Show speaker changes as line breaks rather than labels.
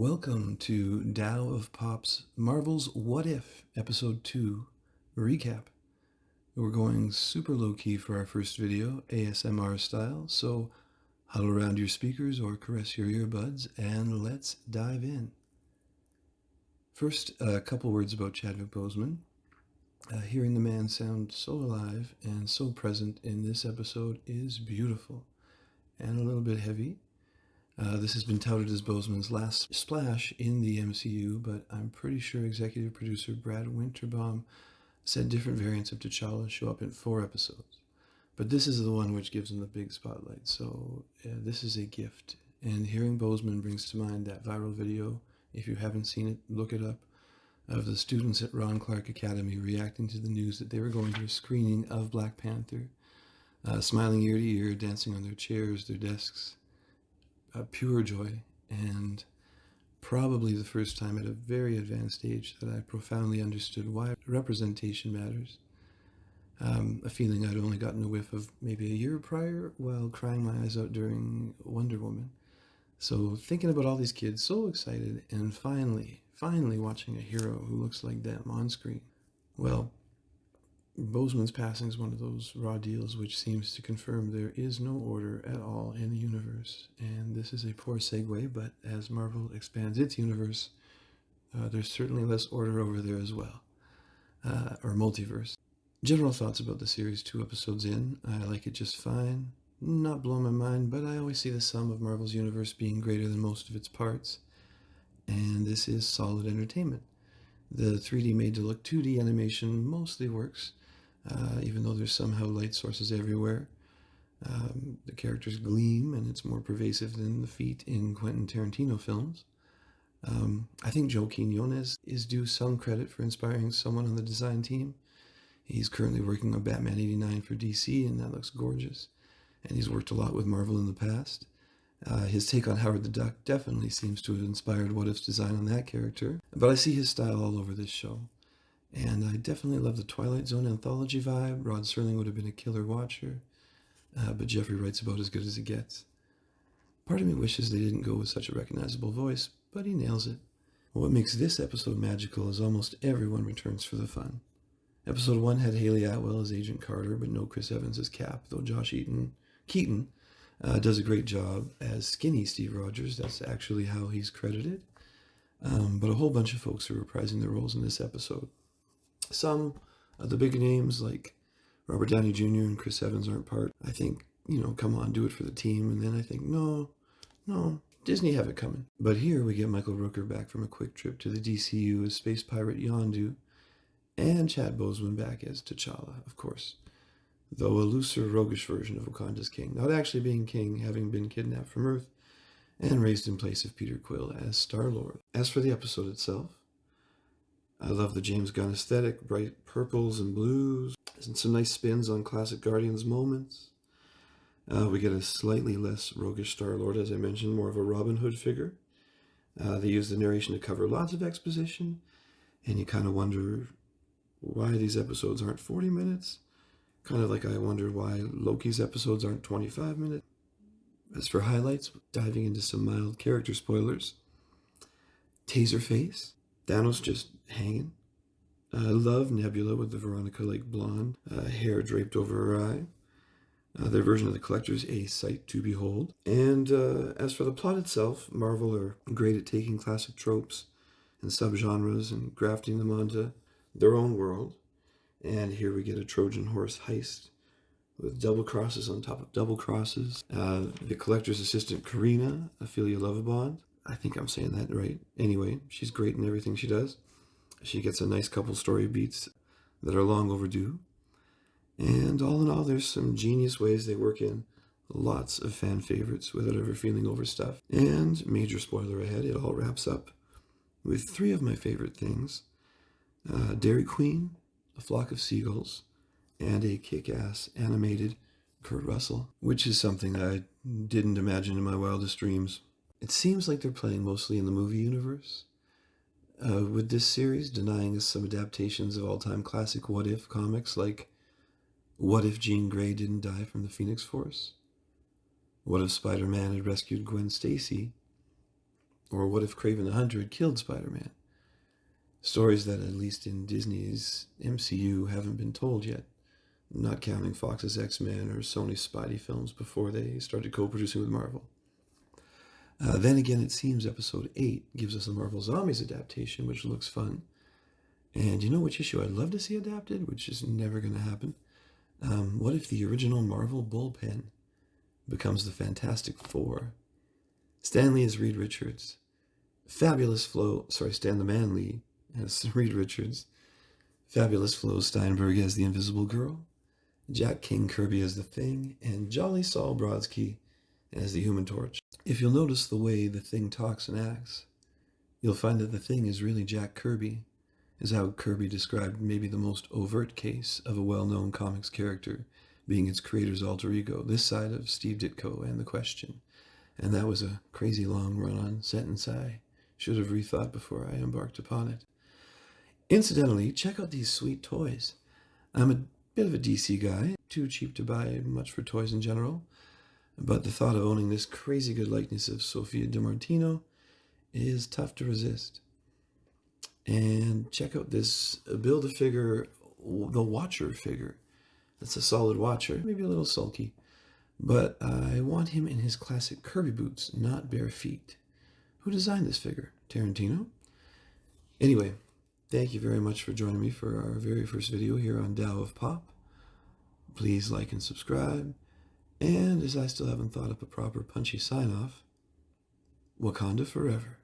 Welcome to Tao of Pop's Marvel's What If Episode 2 recap. We're going super low-key for our first video, ASMR style, so huddle around your speakers or caress your earbuds and let's dive in. First, a couple words about Chadwick Boseman. Hearing the man sound so alive and so present in this episode is beautiful and a little bit heavy. This has been touted as Boseman's last splash in the MCU, but I'm pretty sure executive producer Brad Winterbaum said different variants of T'Challa show up in 4 episodes. But this is the one which gives him the big spotlight, so this is a gift. And hearing Boseman brings to mind that viral video. If you haven't seen it, look it up, of the students at Ron Clark Academy reacting to the news that they were going to a screening of Black Panther, smiling ear to ear, dancing on their chairs, their desks. Pure joy, and probably the first time at a very advanced age that I profoundly understood why representation matters. A feeling I'd only gotten a whiff of maybe a year prior while crying my eyes out during Wonder Woman. So thinking about all these kids so excited and finally watching a hero who looks like them on screen. Well, Boseman's passing is one of those raw deals which seems to confirm there is no order at all in the universe. And this is a poor segue, but as Marvel expands its universe, there's certainly less order over there as well. Or multiverse. General thoughts about the series 2 episodes in. I like it just fine. Not blowing my mind, but I always see the sum of Marvel's universe being greater than most of its parts. And this is solid entertainment. The 3D made to look 2D animation mostly works. Even though there's somehow light sources everywhere. The characters gleam, and it's more pervasive than the feat in Quentin Tarantino films. I think Joaquin Yones is due some credit for inspiring someone on the design team. He's currently working on Batman 89 for DC, and that looks gorgeous. And he's worked a lot with Marvel in the past. His take on Howard the Duck definitely seems to have inspired What If's design on that character. But I see his style all over this show. And I definitely love the Twilight Zone anthology vibe. Rod Serling would have been a killer watcher, but Jeffrey writes about as good as it gets. Part of me wishes they didn't go with such a recognizable voice, but he nails it. What makes this episode magical is almost everyone returns for the fun. Episode 1 had Haley Atwell as Agent Carter, but no Chris Evans as Cap, though Josh Keaton does a great job as skinny Steve Rogers. That's actually how he's credited. But a whole bunch of folks are reprising their roles in this episode. Some of the big names like Robert Downey Jr. and Chris Evans aren't part. I think, come on, do it for the team. And then I think, no, Disney have it coming. But here we get Michael Rooker back from a quick trip to the DCU as space pirate Yondu, and Chad Boseman back as T'Challa, of course. Though a looser, roguish version of Wakanda's king, not actually being king, having been kidnapped from Earth and raised in place of Peter Quill as STARLORD. As for the episode itself, I love the James Gunn aesthetic, bright purples and blues, and some nice spins on classic Guardians moments. We get a slightly less roguish Star-Lord, as I mentioned, more of a Robin Hood figure. They use the narration to cover lots of exposition, and you kind of wonder why these episodes aren't 40 minutes. Kind of like I wonder why Loki's episodes aren't 25 minutes. As for highlights, diving into some mild character spoilers. Taserface. THANOS just hanging. I love Nebula with the Veronica-like blonde, hair draped over her eye. Their version of the Collector's a sight to behold. And as for the plot itself, Marvel are great at taking classic tropes and subgenres and grafting them onto their own world. And here we get a Trojan horse heist with double crosses on top of double crosses. The Collector's assistant, Karina, Ophelia Lovabond. I think I'm saying that right. Anyway, she's great in everything she does. She gets a nice couple story beats that are long overdue. And all in all, there's some genius ways they work in lots of fan favorites without ever feeling overstuffed. And major spoiler ahead, it all wraps up with 3 of my favorite things. Dairy Queen, a flock of seagulls, and a kick-ass animated Kurt Russell, which is something I didn't imagine in my wildest dreams. It seems like they're playing mostly in the movie universe, with this series denying us some adaptations of all-time classic What If comics, like What If Jean Grey didn't die from the Phoenix Force? What if Spider-Man had rescued Gwen Stacy? Or what if Kraven the Hunter had killed Spider-Man? Stories that, at least in Disney's MCU, haven't been told yet, not counting Fox's X-Men or Sony's Spidey films before they started co-producing with Marvel. Then again, it seems episode 8 gives us a Marvel Zombies adaptation, which looks fun. And you know which issue I'd love to see adapted, which is never going to happen? What if the original Marvel Bullpen becomes the Fantastic Four? Stan Lee as Reed Richards. Stan the Man Lee as Reed Richards. Fabulous Flo Steinberg as the Invisible Girl. Jack King Kirby as the Thing. And Jolly Saul Brodsky as the Human Torch. If you'll notice the way the Thing talks and acts, you'll find that the Thing is really Jack Kirby, is how Kirby described maybe the most overt case of a well-known comics character being its creator's alter ego, this side of Steve Ditko and The Question. And that was a crazy long run-on sentence I should have rethought before I embarked upon it. Incidentally, check out these sweet toys. I'm a bit of a DC guy, too cheap to buy much for toys in general, but the thought of owning this crazy good likeness of Sophia DiMartino is tough to resist. And check out this Build-A-Figure, the Watcher figure. That's a solid Watcher, maybe a little sulky, but I want him in his classic Kirby boots, not bare feet. Who designed this figure? Tarantino? Anyway, thank you very much for joining me for our very first video here on Tao of Pop. Please like and subscribe. And as I still haven't thought up a proper punchy sign-off, Wakanda forever.